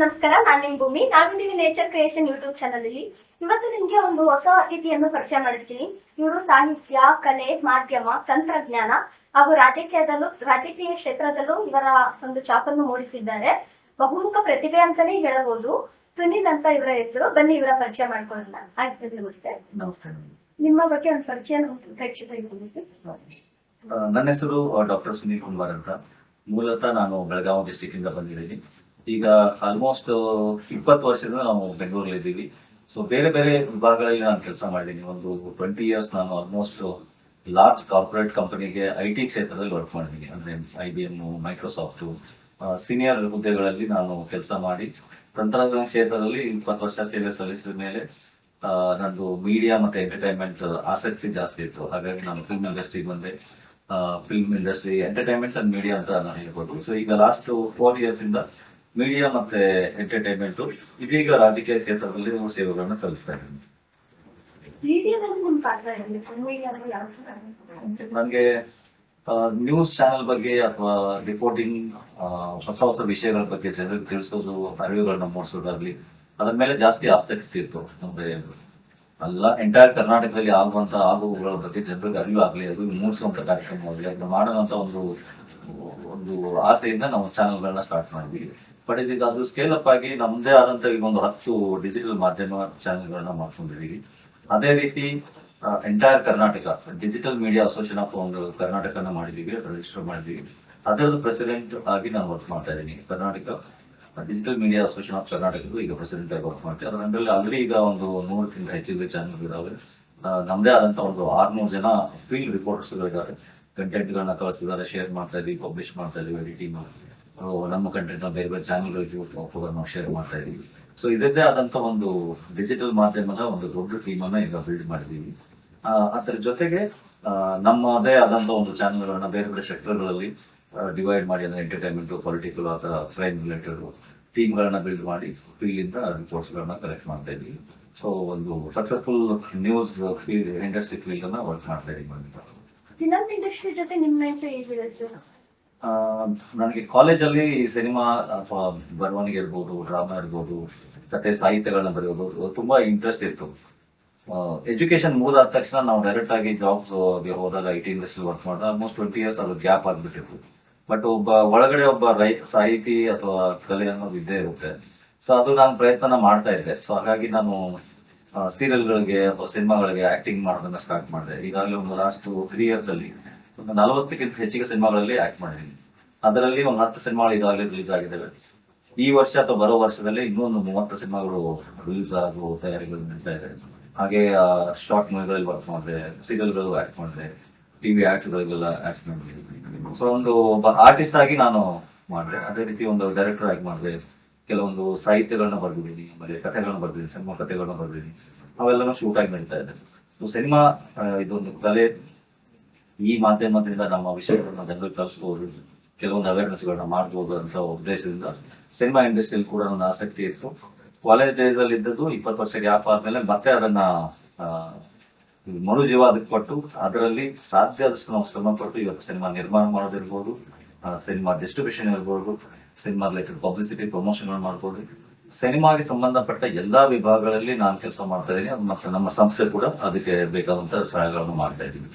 ನಮಸ್ಕಾರ, ನಾನು ನಿಮ್ ಭೂಮಿ. ನಾವಿದ್ದೀವಿ ನೇಚರ್ ಕ್ರಿಯೇಷನ್ ಯೂಟ್ಯೂಬ್ ಚಾನಲ್ ಅಲ್ಲಿ. ಇವತ್ತು ನಿಮ್ಗೆ ಒಂದು ಹೊಸ ಅತಿಥಿಯನ್ನು ಪರಿಚಯ ಮಾಡಿರ್ತೀನಿ. ಇವರು ಸಾಹಿತ್ಯ, ಕಲೆ, ಮಾಧ್ಯಮ, ತಂತ್ರಜ್ಞಾನ ಹಾಗೂ ರಾಜಕೀಯ ಕ್ಷೇತ್ರದಲ್ಲೂ ಇವರ ಒಂದು ಛಾಪನ್ನು ಮೂಡಿಸಿದ್ದಾರೆ. ಬಹುಮುಖ ಪ್ರತಿಭೆ ಅಂತಾನೆ ಹೇಳಬಹುದು. ಸುನಿಲ್ ಅಂತ ಇವರ ಹೆಸರು. ಬನ್ನಿ ಇವರ ಪರಿಚಯ ಮಾಡ್ಕೊಳ್ಳೋಣ. ಆಯ್ತು, ನಮಸ್ತೆ. ನಮಸ್ಕಾರ. ನಿಮ್ಮ ಬಗ್ಗೆ ಒಂದು ಪರಿಚಯ ಪ್ರೇಕ್ಷಕರಿಗೆ. ನನ್ನ ಹೆಸರು ಡಾಕ್ಟರ್ ಸುನೀಲ್ ಕುಮಾರ್ ಅಂತ. ಮೂಲತಃ ನಾನು ಬೆಳಗಾವಿ ಡಿಸ್ಟಿಕ್ ಇಂದ ಬಂದಿದ್ದೀನಿ. ಈಗ ಆಲ್ಮೋಸ್ಟ್ 20 ವರ್ಷದಿಂದ ನಾವು ಬೆಂಗಳೂರಲ್ಲಿ ಇದ್ದೀವಿ. ಸೊ ಬೇರೆ ಬೇರೆ ವಿಭಾಗಗಳಲ್ಲಿ ನಾನು ಕೆಲಸ ಮಾಡಿದ್ದೀನಿ. ಒಂದು 20 years ನಾನು ಆಲ್ಮೋಸ್ಟ್ ಲಾರ್ಜ್ ಕಾರ್ಪೊರೇಟ್ ಕಂಪನಿಗೆ IT ಕ್ಷೇತ್ರದಲ್ಲಿ ವರ್ಕ್ ಮಾಡಿದ್ದೀನಿ. ಅಂದ್ರೆ IBM, ಮೈಕ್ರೋಸಾಫ್ಟ್ ಸೀನಿಯರ್ ಹುದ್ದೆಗಳಲ್ಲಿ ನಾನು ಕೆಲಸ ಮಾಡಿ ತಂತ್ರಜ್ಞಾನ ಕ್ಷೇತ್ರದಲ್ಲಿ 20 ವರ್ಷ ಸೇವೆ ಸಲ್ಲಿಸಿದ ಮೇಲೆ ನಂದು ಮೀಡಿಯಾ ಮತ್ತೆ ಎಂಟರ್ಟೈನ್ಮೆಂಟ್ ಆಸಕ್ತಿ ಜಾಸ್ತಿ ಇತ್ತು. ಹಾಗಾಗಿ ನಾನು ಫಿಲ್ಮ್ ಇಂಡಸ್ಟ್ರಿಗೆ ಬಂದೆ. Film industry, entertainment and media ಅಂತ ನಾನು ಹೇಳ್ಬೋದು. ಸೊ ಈಗ ಲಾಸ್ಟ್ 4 years ಇಂದ ಮೀಡಿಯಾ ಮತ್ತೆ ಎಂಟರ್ಟೈನ್ಮೆಂಟ್, ಇದೀಗ ರಾಜಕೀಯ ಕ್ಷೇತ್ರದಲ್ಲಿ ಸೇವೆಗಳನ್ನ ಸಲ್ಲಿಸ್ತಾ ಇದ್ದೀನಿ. ನನಗೆ ನ್ಯೂಸ್ ಚಾನೆಲ್ ಬಗ್ಗೆ ಅಥವಾ ರಿಪೋರ್ಟಿಂಗ್, ಹೊಸ ಹೊಸ ವಿಷಯಗಳ ಬಗ್ಗೆ ಜನರಿಗೆ ತಿಳಿಸೋದು, ಅರಿವುಗಳನ್ನ ಮೂಡಿಸೋದಾಗ್ಲಿ, ಅದ್ರ ಮೇಲೆ ಜಾಸ್ತಿ ಆಸಕ್ತಿ ಇತ್ತು. ಅಂದ್ರೆ ಅಲ್ಲ, ಎಂಟೈರ್ ಕರ್ನಾಟಕದಲ್ಲಿ ಆಗುವಂತ ಆಗುಗಳ ಬಗ್ಗೆ ಜನರಿಗೆ ಅರಿವು ಆಗ್ಲಿ, ಅದು ಮೂಡಿಸುವಂತ ಕಾರ್ಯಕ್ರಮ ಆಗಲಿ, ಅದನ್ನ ಮಾಡೋದಂತ ಒಂದು ಆಸೆಯಿಂದ ನಾವು ಚಾನೆಲ್ಗಳನ್ನ ಸ್ಟಾರ್ಟ್ ಮಾಡಿದ್ವಿ. ಬಟ್ ಇದೀಗ ಅದು ಸ್ಕೇಲ್ ಅಪ್ ಆಗಿ ನಮ್ದೇ ಆದಂತ ಈಗ ಒಂದು 10 ಡಿಜಿಟಲ್ ಮಾಧ್ಯಮ ಚಾನೆಲ್ಗಳನ್ನ ಮಾಡ್ಕೊಂಡಿದ್ದೀವಿ. ಅದೇ ರೀತಿ entire Karnataka digital media association of ಒಂದು ಕರ್ನಾಟಕನ ಮಾಡಿದೀವಿ, ರಿಜಿಸ್ಟರ್ ಮಾಡಿದೀವಿ. ಅದರದ್ದು ಪ್ರೆಸಿಡೆಂಟ್ ಆಗಿ ನಾನು ವರ್ಕ್ ಮಾಡ್ತಾ ಇದ್ದೀನಿ. Karnataka digital media association of ಕರ್ನಾಟಕದ್ದು ಈಗ ಪ್ರೆಸಿಡೆಂಟ್ ಆಗಿ ವರ್ಕ್ ಮಾಡ್ತೀವಿ. ಅದರಲ್ಲಿ ಆಲ್ರೆಡಿ ಈಗ ಒಂದು 100ಕ್ಕಿಂತ ಹೆಚ್ಚಿನ ಚಾನೆಲ್ ಇದಾವೆ. ನಮ್ದೇ ಆದಂತ ಒಂದು 600 ಜನ ಫೀಲ್ಡ್ ರಿಪೋರ್ಟರ್ಸ್ ಗಳಿದ್ದಾರೆ. ಕಂಟೆಂಟ್ ಗಳನ್ನ ಕಳಿಸಿದ್ದಾರೆ, ಶೇರ್ ಮಾಡ್ತಾ ಇದೀವಿ, ಪಬ್ಲಿಷ್ ಮಾಡ್ತಾ ಇದೀವಿ, ಎಡಿಟಿಂಗ್. ನಮ್ಮ ಕಂಟೆಂಟ್ ಬೇರೆ ಬೇರೆ ಚಾನೆಲ್ಗಳಿಗೆ ನಾವು ಶೇರ್ ಮಾಡ್ತಾ ಇದೀವಿ. ಸೊ ಇದರದ್ದೇ ಆದಂತ ಒಂದು ಡಿಜಿಟಲ್ ಮಾಧ್ಯಮದ ಒಂದು ದೊಡ್ಡ ಟೀಮ್ ಅನ್ನ ಈಗ ಬಿಲ್ಡ್ ಮಾಡಿದೀವಿ. ಅದರ ಜೊತೆಗೆ ನಮ್ಮದೇ ಆದಂತ ಒಂದು ಚಾನೆಲ್ಗಳನ್ನ ಬೇರೆ ಬೇರೆ ಸೆಕ್ಟರ್ಗಳಲ್ಲಿ ಡಿವೈಡ್ ಮಾಡಿ, ಅಂದ್ರೆ ಎಂಟರ್ಟೈನ್ಮೆಂಟ್, ಪೊಲಿಟಿಕಲ್ ಅಥವಾ ಕ್ರೈಮ್ ರಿಲೇಟೆಡ್ ಟೀಮ್ ಗಳನ್ನ ಬಿಲ್ಡ್ ಮಾಡಿ ಫೀಲ್ಡ್ ಇಂದ ರಿಪೋರ್ಟ್ಸ್ ಗಳನ್ನ ಕಲೆಕ್ಟ್ ಮಾಡ್ತಾ ಇದೀವಿ. ಸೊ ಒಂದು successful news field, industry field ಅನ್ನ ವರ್ಕ್ ಮಾಡ್ತಾ ಇದೀವಿ. ಫಿಲಂ ಇಂಡಸ್ಟ್ರಿ ಜೊತೆ ನಿಮ್ಮ ಹೇಗಿದೆ ಸರ್? ನನಗೆ ಕಾಲೇಜಲ್ಲಿ ಸಿನಿಮಾ ಅಥವಾ ಬರವಣಿಗೆ ಇರ್ಬೋದು, ಡ್ರಾಮಾ ಇರ್ಬೋದು, ಕತೆ ಸಾಹಿತ್ಯಗಳನ್ನ ಬರೆಯೋದು ತುಂಬಾ ಇಂಟ್ರೆಸ್ಟ್ ಇತ್ತು. ಎಜುಕೇಶನ್ ಮುಗಿದಾದ ತಕ್ಷಣ ನಾವು ಡೈರೆಕ್ಟ್ ಆಗಿ ಜಾಬ್ಸ್ ಹೋದಾಗ IT ಇಂಡಸ್ಟ್ರಿ ವರ್ಕ್ ಮಾಡಿದ್ರೆ ಆಲ್ಮೋಸ್ಟ್ 20 years ಅದು ಗ್ಯಾಪ್ ಆಗ್ಬಿಟ್ಟಿತ್ತು. ಬಟ್ ಒಳಗಡೆ ಒಬ್ಬ ಸಾಹಿತಿ ಅಥವಾ ಕಲೆ ಅನ್ನೋದು ಇದ್ದೇ ಇರುತ್ತೆ. ಸೊ ಅದು ನಾನು ಪ್ರಯತ್ನ ಮಾಡ್ತಾ ಇದ್ದೆ. ಸೊ ಹಾಗಾಗಿ ನಾನು ಸೀರಿಯಲ್ಗಳಿಗೆ ಅಥವಾ ಸಿನಿಮಾಗಳಿಗೆ ಆಕ್ಟಿಂಗ್ ಮಾಡೋದನ್ನ ಸ್ಟಾರ್ಟ್ ಮಾಡಿದೆ. ಈಗಾಗಲೇ ಒಂದು ಲಾಸ್ಟ್ 3 years ಅಲ್ಲಿ ಒಂದು 40ಕ್ಕಿಂತ ಹೆಚ್ಚಿಗೆ ಸಿನಿಮಾಗಳಲ್ಲಿ ಆಕ್ಟ್ ಮಾಡಿದ್ದೀನಿ. ಅದರಲ್ಲಿ ಒಂದು 10 ಸಿನಿಮಾಗಳು ಈಗಾಗಲೇ ರಿಲೀಸ್ ಆಗಿದ್ದಾವೆ. ಈ ವರ್ಷ ಅಥವಾ ಬರೋ ವರ್ಷದಲ್ಲಿ ಇನ್ನೊಂದು 30 ಸಿನಿಮಾಗಳು ರಿಲೀಸ್ ಆಗುವ ತಯಾರಿಗಳು ನಡೀತಾ ಇದೆ. ಹಾಗೆ ಶಾರ್ಟ್ ಮೂವಿಗಳಲ್ಲಿ ವರ್ಕ್ ಮಾಡಿದೆ, ಸೀರಿಯಲ್ಗಳು ಆಕ್ಟ್ ಮಾಡಿದೆ, ಟಿವಿ ಆಡ್ಸ್ ಗಳಿಗೆಲ್ಲ ಆಕ್ಟ್ ಮಾಡಿದೆ. ಸೊ ಒಂದು ಒಬ್ಬ ಆರ್ಟಿಸ್ಟ್ ಆಗಿ ನಾನು ಮಾಡಿದೆ. ಅದೇ ರೀತಿ ಒಂದು ಡೈರೆಕ್ಟರ್ ಆಗಿ ಮಾಡಿದೆ. ಕೆಲವೊಂದು ಸಾಹಿತ್ಯಗಳನ್ನ ಬರ್ದಿದ್ದೀನಿ, ಆಮೇಲೆ ಕಥೆಗಳನ್ನ ಬರ್ದಿದ್ದೀನಿ, ಸಿನಿಮಾ ಕಥೆಗಳನ್ನ ಬರ್ದಿದ್ದೀನಿ. ಅವೆಲ್ಲನೂ ಶೂಟ್ ಆಗಿ ನಡೀತಾ ಇದೆ. ಸೊ ಸಿನಿಮಾ ಇದೊಂದು ಕಲೆ. ಈ ಮಾಧ್ಯಮದಿಂದ ನಮ್ಮ ವಿಷಯಗಳನ್ನ ಜನರಿಗೆ ತರಿಸಬಹುದು, ಕೆಲವೊಂದು ಅವೇರ್ನೆಸ್ ಗಳನ್ನ ಮಾಡ್ಬೋದು ಅಂತ ಉದ್ದೇಶದಿಂದ ಸಿನಿಮಾ ಇಂಡಸ್ಟ್ರಿಯಲ್ಲಿ ಕೂಡ ನನ್ನ ಆಸಕ್ತಿ ಇತ್ತು. ಕಾಲೇಜ್ ಡೇಸ್ ಅಲ್ಲಿ ಇದ್ದದ್ದು 20 ವರ್ಷ ಗ್ಯಾಪ್ ಆದ್ಮೇಲೆ ಮತ್ತೆ ಅದನ್ನ ಮರುಜೀವ ಅದಕ್ಕೆ ಕೊಟ್ಟು ಅದರಲ್ಲಿ ಸಾಧ್ಯ ಆದಷ್ಟು ನಾವು ಶ್ರಮ ಪಟ್ಟು ಇವತ್ತು ಸಿನಿಮಾ ನಿರ್ಮಾಣ ಮಾಡೋದಿರ್ಬೋದು, ಸಿನಿಮಾ ಡಿಸ್ಟ್ರಿಬ್ಯೂಷನ್ ಇರ್ಬೋದು, ಸಿನಿಮಾ ರಿಲೇಟೆಡ್ ಪಬ್ಲಿಸಿಟಿ ಪ್ರಮೋಷನ್ ಮಾಡ್ಬೋದು, ಸಿನಿಮಾಗೆ ಸಂಬಂಧಪಟ್ಟ ಎಲ್ಲಾ ವಿಭಾಗಗಳಲ್ಲಿ ನಾನು ಕೆಲಸ ಮಾಡ್ತಾ ಇದ್ದೀನಿ. ಮತ್ತೆ ನಮ್ಮ ಸಂಸ್ಥೆ ಕೂಡ ಅದಕ್ಕೆ ಬೇಕಾದಂತ ಸಹಾಯಗಳನ್ನು ಮಾಡ್ತಾ ಇದ್ದೀವಿ.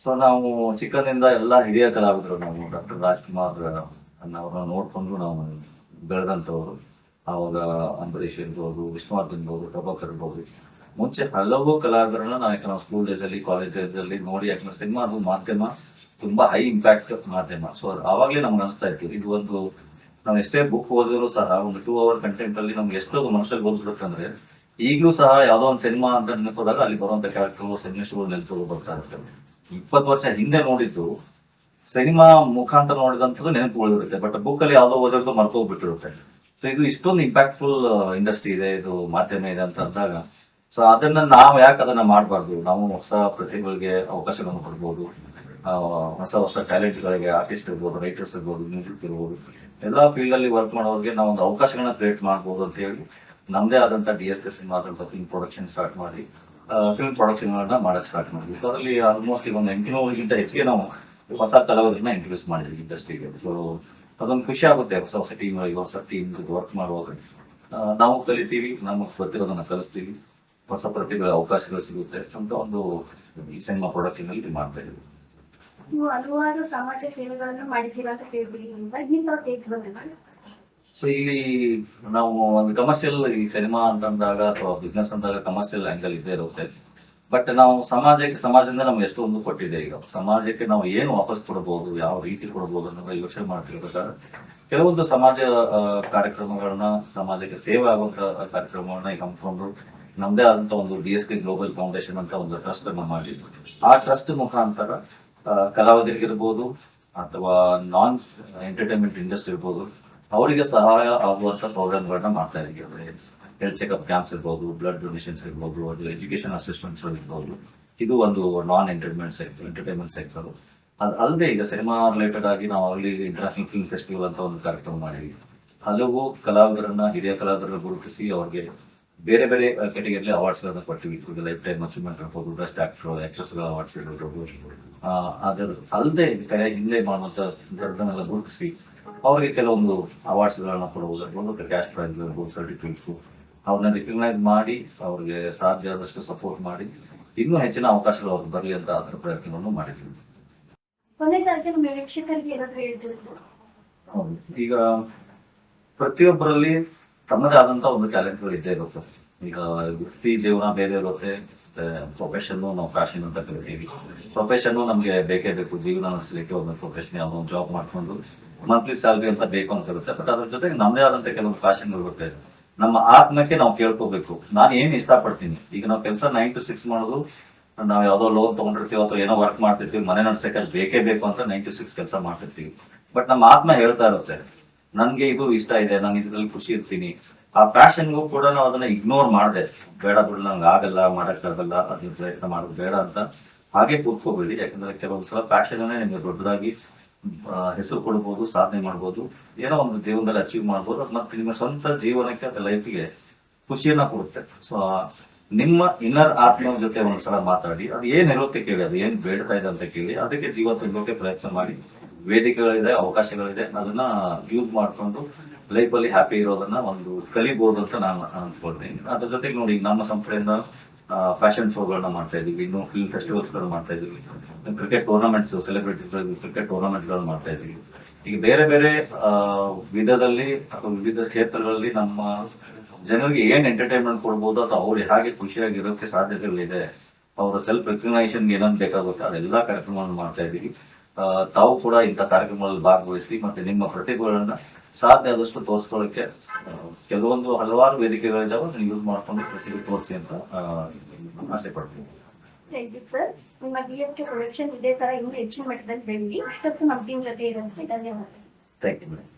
ಸೊ ನಾವು ಚಿಕ್ಕಂದಿಂದ ಎಲ್ಲ ಹಿರಿಯ ಕಲಾವಿದರು, ನಾವು ಡಾಕ್ಟರ್ ರಾಜ್ಕುಮಾರ್ ಅವ್ರನ್ನ ನೋಡ್ಕೊಂಡು ನಾವು ಬೆಳೆದಂತವ್ರು. ಅವಾಗ ಅಂಬರೀಷ್ ಇರ್ಬೋದು, ವಿಷ್ಣುವರ್ಧನ್ ಇರ್ಬೋದು, ಪ್ರಭಾಕರ್ ಇರ್ಬೋದು, ಮುಂಚೆ ಹಲವು ಕಲಾವಿದರನ್ನ ನಾವು ಸ್ಕೂಲ್ ಡೇಸ್ ಅಲ್ಲಿ, ಕಾಲೇಜ್ ಡೇಸ್ ಅಲ್ಲಿ ನೋಡಿ. ಯಾಕಂದ್ರೆ ಸಿನಿಮಾ ಅದು ಮಾಧ್ಯಮ ತುಂಬಾ ಹೈ ಇಂಪ್ಯಾಕ್ಟ್ ಮಾಧ್ಯಮ. ಸೊ ಆವಾಗ್ಲೇ ನಮ್ಗೆ ಅನಿಸ್ತಾ ಇತ್ತು, ಇದು ಒಂದು ನಾವು ಎಷ್ಟೇ ಬುಕ್ ಓದಿದ್ರು ಸಹ ಒಂದು 2 hour ಕಂಟೆಂಟ್ ಅಲ್ಲಿ ನಮ್ಗೆ ಎಷ್ಟೊಂದು ಮನಸ್ಸಲ್ಲಿ ಓದ್ಬೇಕಂದ್ರೆ ಈಗಲೂ ಸಹ ಯಾವ್ದೋ ಒಂದು ಸಿನಿಮಾ ಅಂತ ನೆನಪೋದಾಗ ಅಲ್ಲಿ ಬರುವಂತ ಕ್ಯಾರೆಕ್ಟರ್ ಸನ್ನಿವೇಶಗಳು ನೆನಪು ಬರ್ತಾ ಇರ್ತವೆ. 20 ವರ್ಷ ಹಿಂದೆ ನೋಡಿದ್ದು ಸಿನಿಮಾ ಮುಖಾಂತರ ನೋಡಿದಂಥದ್ದು ನೆನಪು ಉಳಿದಿರುತ್ತೆ. ಬಟ್ ಬುಕ್ ಅಲ್ಲಿ ಯಾವ್ದೋ ಓದಿರೋದು ಮರ್ತೋಗ್ಬಿಟ್ಟಿರುತ್ತೆ. ಸೊ ಇದು ಇಷ್ಟೊಂದು ಇಂಪ್ಯಾಕ್ಟ್ಫುಲ್ ಇಂಡಸ್ಟ್ರಿ ಇದೆ, ಇದು ಮಾಧ್ಯಮ ಇದೆ ಅಂತ ಅಂದಾಗ, ಸೊ ಅದನ್ನ ನಾವು ಯಾಕೆ ಅದನ್ನ ಮಾಡಬಾರ್ದು? ನಾವು ಹೊಸ ಪ್ರತಿಭೆಗಳಿಗೆ ಅವಕಾಶಗಳನ್ನು ಕೊಡ್ಬೋದು, ಹೊಸ ಹೊಸ ಟ್ಯಾಲೆಂಟ್ ಗಳಿಗೆ, ಆರ್ಟಿಸ್ಟ್ ಇರ್ಬೋದು, ರೈಟರ್ಸ್ ಇರ್ಬೋದು, ಮ್ಯೂಸಿಕ್ ಇರ್ಬೋದು, ಎಲ್ಲಾ ಫೀಲ್ಡ್ ಅಲ್ಲಿ ವರ್ಕ್ ಮಾಡೋರಿಗೆ ನಾವು ಒಂದು ಅವಕಾಶಗಳನ್ನ ಕ್ರಿಯೇಟ್ ಮಾಡ್ಬೋದು ಅಂತ ಹೇಳಿ ನಮ್ದೇ ಆದಂತ DSK cinema film production start ಮಾಡಿ ಫಿಲ್ಮ್ ಪ್ರೊಡಕ್ಷನ್ ಗಳನ್ನ ಮಾಡಕ್ ಸ್ಟಾರ್ಟ್ ಮಾಡಿದ್ವಿ. ಸೊ ಅದರಲ್ಲಿ ಆಲ್ಮೋಸ್ಟ್ ಈಗ ಒಂದು 800ಗಿಂತ ಹೆಚ್ಚಿಗೆ ನಾವು ಹೊಸ ಕಲಾವಿದರನ್ನ ಇಂಟ್ರೊಡ್ಯೂಸ್ ಮಾಡಿದ್ವಿ ಇಂಡಸ್ಟ್ರಿಗೆ. ಸೊ ಅದೊಂದು ಖುಷಿ ಆಗುತ್ತೆ ಹೊಸ ಹೊಸ ಟೀಮ್ ವರ್ಕ್ ಮಾಡುವಾಗ. ನಾವು ಕಲಿತೀವಿ, ನಮಗೆ ಗೊತ್ತಿರೋದನ್ನ ಕಲಿಸ್ತೀವಿ, ಹೊಸ ಪ್ರತಿಭೆ ಅವಕಾಶಗಳು ಸಿಗುತ್ತೆ ಅಂತ ಒಂದು ಈ ಸಿನಿಮಾ ಪ್ರೊಡಕ್ಷನ್ ಅಲ್ಲಿ ಮಾಡ್ತಾ ಇದ್ದೀವಿ. ನೀವು ಹಲವಾರು ಸಮಾಜ ಸೇವೆಗಳನ್ನು ಮಾಡಿದ್ದೀರಾ ಅಂತ ಕೇಳ್ಬಿಟ್ಟಿದ್ರಿಂದ ಇಂಥವ್ರು ಕೇಳ್ಬೋದಲ್ಲ. ಸೊ ಇಲ್ಲಿ ನಾವು ಒಂದು ಕಮರ್ಷಿಯಲ್ ಈ ಸಿನಿಮಾ ಅಂತಂದಾಗ ಅಥವಾ ಬಿಸ್ನೆಸ್ ಅಂದಾಗ ಕಮರ್ಷಿಯಲ್ ಆಂಗಲ್ ಇದ್ದೇ ಇರುತ್ತೆ. ಬಟ್ ನಾವು ಸಮಾಜದಿಂದ ನಮ್ಗೆ ಎಷ್ಟೊಂದು ಕೊಟ್ಟಿದೆ. ಈಗ ಸಮಾಜಕ್ಕೆ ನಾವು ಏನು ವಾಪಸ್ ಕೊಡಬಹುದು, ಯಾವ ರೀತಿ ಕೊಡಬಹುದು ಅನ್ನೋದು ಯೋಚನೆ ಮಾಡ್ತಿರ್ಬೇಕಾದ್ರೆ ಕೆಲವೊಂದು ಸಮಾಜ ಕಾರ್ಯಕ್ರಮಗಳನ್ನ, ಸಮಾಜಕ್ಕೆ ಸೇವೆ ಆಗುವಂತ ಕಾರ್ಯಕ್ರಮಗಳನ್ನ ಈಗ ಹಮ್ಮಿಕೊಂಡು ನಮ್ದೇ ಆದಂತ ಒಂದು DSK ಗ್ಲೋಬಲ್ ಫೌಂಡೇಶನ್ ಅಂತ ಒಂದು ಟ್ರಸ್ಟ್ ಅನ್ನ ಮಾಡಿ, ಆ ಟ್ರಸ್ಟ್ ಮುಖಾಂತರ ಕಲಾವಿದರಿಗಿರ್ಬೋದು ಅಥವಾ ನಾನ್ ಎಂಟರ್ಟೈನ್ಮೆಂಟ್ ಇಂಡಸ್ಟ್ರಿ ಇರ್ಬೋದು, ಅವರಿಗೆ ಸಹಾಯ ಆಗುವಂತ ಪ್ರೋಗ್ರಾಮ್ಗಳನ್ನ ಮಾಡ್ತಾ ಇದ್ದೀವಿ. ಹೆಲ್ತ್ ಚೆಕಪ್ ಕ್ಯಾಂಪ್ಸ್ ಇರ್ಬೋದು, ಬ್ಲಡ್ ಡೊನೇಷನ್ಸ್ ಇರ್ಬೋದು, ಅದು ಎಜುಕೇಶನ್ ಅಸಿಸ್ಟೆಂಟ್ಸ್ ಇರ್ಬೋದು. ಇದು ಒಂದು ನಾನ್ ಎಂಟರ್ಟೈನ್ಮೆಂಟ್ ಸೆಕ್ಟರ್. ಅದು ಅಲ್ಲದೆ ಈಗ ಸಿನಿಮಾ ರಿಲೇಟೆಡ್ ಆಗಿ ನಾವು ಅಲ್ಲಿ ಇಂಟರ್ನ್ಯಾಷನಲ್ ಫಿಲ್ಮ್ ಫೆಸ್ಟಿವಲ್ ಅಂತ ಒಂದು ಕಾರ್ಯಕ್ರಮ ಮಾಡಿದ್ವಿ. ಹಲವು ಕಲಾವಿದರನ್ನ, ಹಿರಿಯ ಕಲಾವಿದರನ್ನ ಗುರುತಿಸಿ ಅವ್ರಿಗೆ ಬೇರೆ ಬೇರೆ ಕೆಟಗರಿಲಿ ಅವಾರ್ಡ್ಸ್ ಗಳನ್ನ ಕೊಟ್ಟಿವಿ. ಈಗ ಲೈಫ್ ಟೈಮ್ ಅಚೀವ್ಮೆಂಟ್ ಇರ್ಬೋದು, ಬೆಸ್ಟ್ ಆಕ್ಟರ್, ಆಕ್ಟ್ರೆಸ್ ಅವಾರ್ಡ್ಸ್ ಇರ್ಬೋದು. ಅದರ ಅಲ್ಲದೆ ಹಿಂದೆ ಮಾಡುವಂತ ದೊಡ್ಡನೆಲ್ಲ ಗುರುತಿಸಿ ಅವರಿಗೆ ಕೆಲವೊಂದು ಅವಾರ್ಡ್ಸ್ ಗಳನ್ನ ಕೊಡುವುದು, ಕ್ಯಾಶ್ ಪ್ರೈಸ್ ಇರ್ಬೋದು, ಸರ್ಟಿಫಿಕೇಟ್ಸ್, ಅವ್ರನ್ನ ರಿಕಗ್ನೈಸ್ ಮಾಡಿ ಅವ್ರಿಗೆ ಸಾಧ್ಯ ಆದಷ್ಟು ಸಪೋರ್ಟ್ ಮಾಡಿ ಇನ್ನೂ ಹೆಚ್ಚಿನ ಅವಕಾಶಗಳು ಅವ್ರಿಗೆ ಬರಲಿ ಅಂತ ಅದರ ಪ್ರಯತ್ನವನ್ನು ಮಾಡಿದ್ವಿ. ಕೊನೆಯದಾಗಿ ನಮ್ಮ ವೀಕ್ಷಕರಿಗೆ ಏನಾದ್ರು ಹೇಳ್ತಿದ್ರು? ಈಗ ಪ್ರತಿಯೊಬ್ಬರಲ್ಲಿ ತಮ್ಮದೇ ಆದಂತ ಒಂದು ಟ್ಯಾಲೆಂಟ್ಗಳು ಇದ್ದೇ ಇರುತ್ತೆ. ಈಗ ವೃತ್ತಿ ಜೀವನ ಬೇರೆ ಇರುತ್ತೆ, ಪ್ರೊಫೆಷನ್ ನಾವು ಫ್ಯಾಷನ್ ಅಂತ ಕರಿತೀವಿ. ಪ್ರೊಫೆಷನ್ ನಮ್ಗೆ ಬೇಕೇ ಬೇಕು, ಜೀವನ ನಡೆಸಲಿಕ್ಕೆ ಒಂದು ಪ್ರೊಫೆಷನ್ ಯಾವುದೋ ಒಂದು ಜಾಬ್ ಮಾಡ್ಕೊಂಡು ಮಂತ್ಲಿ ಸ್ಯಾಲ್ರಿ ಅಂತ ಬೇಕು ಅಂತ ಇರುತ್ತೆ. ಬಟ್ ಅದ್ರ ಜೊತೆಗೆ ನಮ್ಮದೇ ಆದಂತ ಕೆಲವೊಂದು ಫ್ಯಾಷನ್ ಇರುತ್ತೆ. ನಮ್ಮ ಆತ್ಮಕ್ಕೆ ನಾವು ಕೇಳ್ಕೋಬೇಕು, ನಾನು ಏನ್ ಇಷ್ಟಪಡ್ತೀನಿ. ಈಗ ನಾವು ಕೆಲಸ 9 to 6 ಮಾಡೋದು, ನಾವು ಯಾವ್ದೋ ಲೋನ್ ತಗೊಂಡಿರ್ತೀವಿ ಅಥವಾ ಏನೋ ವರ್ಕ್ ಮಾಡ್ತಿರ್ತೀವಿ, ಮನೆ ನಡ್ಸಕ್ಕೆ ಅದು ಬೇಕೇ ಬೇಕು ಅಂತ 9 to 6 ಕೆಲಸ ಮಾಡ್ತಿರ್ತೀವಿ. ಬಟ್ ನಮ್ಮ ಆತ್ಮ ಹೇಳ್ತಾ ಇರುತ್ತೆ, ನನ್ಗೆ ಇದು ಇಷ್ಟ ಇದೆ, ನಾನು ಇದ್ರಲ್ಲಿ ಖುಷಿ ಇರ್ತೀನಿ. ಆ ಪ್ಯಾಷನ್ಗೂ ಕೂಡ ನಾವು ಅದನ್ನ ಇಗ್ನೋರ್ ಮಾಡಿದೆ, ಬೇಡ ಬಿಡು ನಂಗೆ ಆಗಲ್ಲ, ಮಾಡಕ್ಕಾಗಲ್ಲ, ಅದ್ರ ಪ್ರಯತ್ನ ಮಾಡೋದು ಬೇಡ ಅಂತ ಹಾಗೆ ಕೂತ್ಕೋಬೇಡಿ. ಯಾಕಂದ್ರೆ ಕೆಲವೊಂದ್ಸಲ ಪ್ಯಾಷನ್ ನಿಮ್ಗೆ ದೊಡ್ಡದಾಗಿ ಹೆಸರು ಕೊಡ್ಬೋದು, ಸಾಧನೆ ಮಾಡ್ಬೋದು, ಏನೋ ಒಂದು ಜೀವನದಲ್ಲಿ ಅಚೀವ್ ಮಾಡ್ಬೋದು. ಮತ್ತೆ ನಿಮ್ಮ ಸ್ವಂತ ಜೀವನಕ್ಕೆ ಅಥವಾ ಲೈಫ್ಗೆ ಖುಷಿಯನ್ನ ಕೊಡುತ್ತೆ. ಸೊ ನಿಮ್ಮ ಇನ್ನರ್ ಆತ್ಮ ಜೊತೆ ಒಂದ್ಸಲ ಮಾತಾಡಿ, ಅದು ಏನಿರುತ್ತೆ ಕೇಳಿ, ಅದು ಏನ್ ಬೇಡ್ತಾ ಇದೆ ಅಂತ ಕೇಳಿ, ಅದಕ್ಕೆ ಜೀವ ತುಂಬೋಕೆ ಪ್ರಯತ್ನ ಮಾಡಿ. ವೇದಿಕೆಗಳಿದೆ, ಅವಕಾಶಗಳಿದೆ, ಅದನ್ನ ಯೂಸ್ ಮಾಡ್ಕೊಂಡು ಲೈಫ್ ಅಲ್ಲಿ ಹ್ಯಾಪಿ ಇರೋದನ್ನ ಒಂದು ಕಲಿಬಹುದು ಅಂತ ನಾನು ಅನ್ಕೊಳ್ತೀನಿ. ಅದ್ರ ಜೊತೆಗೆ ನೋಡಿ, ನಮ್ಮ ಸಂಸ್ಥೆಯಿಂದ ಫ್ಯಾಷನ್ ಶೋಗಳನ್ನ ಮಾಡ್ತಾ ಇದೀವಿ, ಇನ್ನು ಫಿಲ್ಮ್ ಫೆಸ್ಟಿವಲ್ಸ್ ಗಳು ಮಾಡ್ತಾ ಇದೀವಿ, cricket tournaments, celebrities cricket tournament ಗಳು ಮಾಡ್ತಾ ಇದೀವಿ. ಈಗ ಬೇರೆ ಬೇರೆ ವಿಧದಲ್ಲಿ ಅಥವಾ ವಿವಿಧ ಕ್ಷೇತ್ರಗಳಲ್ಲಿ ನಮ್ಮ ಜನರಿಗೆ ಏನ್ ಎಂಟರ್ಟೈನ್ಮೆಂಟ್ ಕೊಡ್ಬೋದು ಅಥವಾ ಅವ್ರು ಹೇಗೆ ಖುಷಿಯಾಗಿರೋಕೆ ಸಾಧ್ಯತೆಗಳಿದೆ, ಅವರ ಸೆಲ್ಫ್ ರೆಕಗ್ನೈಷನ್ ಏನಂತ ಬೇಕಾಗುತ್ತೆ, ಅದೆಲ್ಲಾ ಕಾರ್ಯಕ್ರಮಗಳನ್ನು ಮಾಡ್ತಾ ಇದೀವಿ. ತಾವು ಕೂಡ ಇಂಥ ಕಾರ್ಯಕ್ರಮಗಳಲ್ಲಿ ಭಾಗವಹಿಸಿ ಮತ್ತೆ ನಿಮ್ಮ ಪ್ರತಿಭೆಗಳನ್ನ ಸಾಧ್ಯ ಆದಷ್ಟು ತೋರಿಸ್ಕೊಳ್ಳೋಕೆ ಹಲವಾರು ವೇದಿಕೆಗಳಿದ್ದಾವೆ, ಯೂಸ್ ಮಾಡ್ಕೊಂಡು ಪ್ರತಿಭೆ ತೋರಿಸಿ ಅಂತ ಆಸೆ ಪಡ್ತೀನಿ. Thank you sir. ನಿಮ್ಮ DSK ಪ್ರೊಡಕ್ಷನ್ ಇದೇ ತರ ಇನ್ನೂ ಹೆಚ್ಚಿನ ಮಟ್ಟದಲ್ಲಿ ಬೆಳೀಲಿ. ಇಷ್ಟೊತ್ತು ನಮ್ಮ ಟೀಮ್ ಜೊತೆ ಇರೋದಕ್ಕೆ ಧನ್ಯವಾದ. Thank you madam.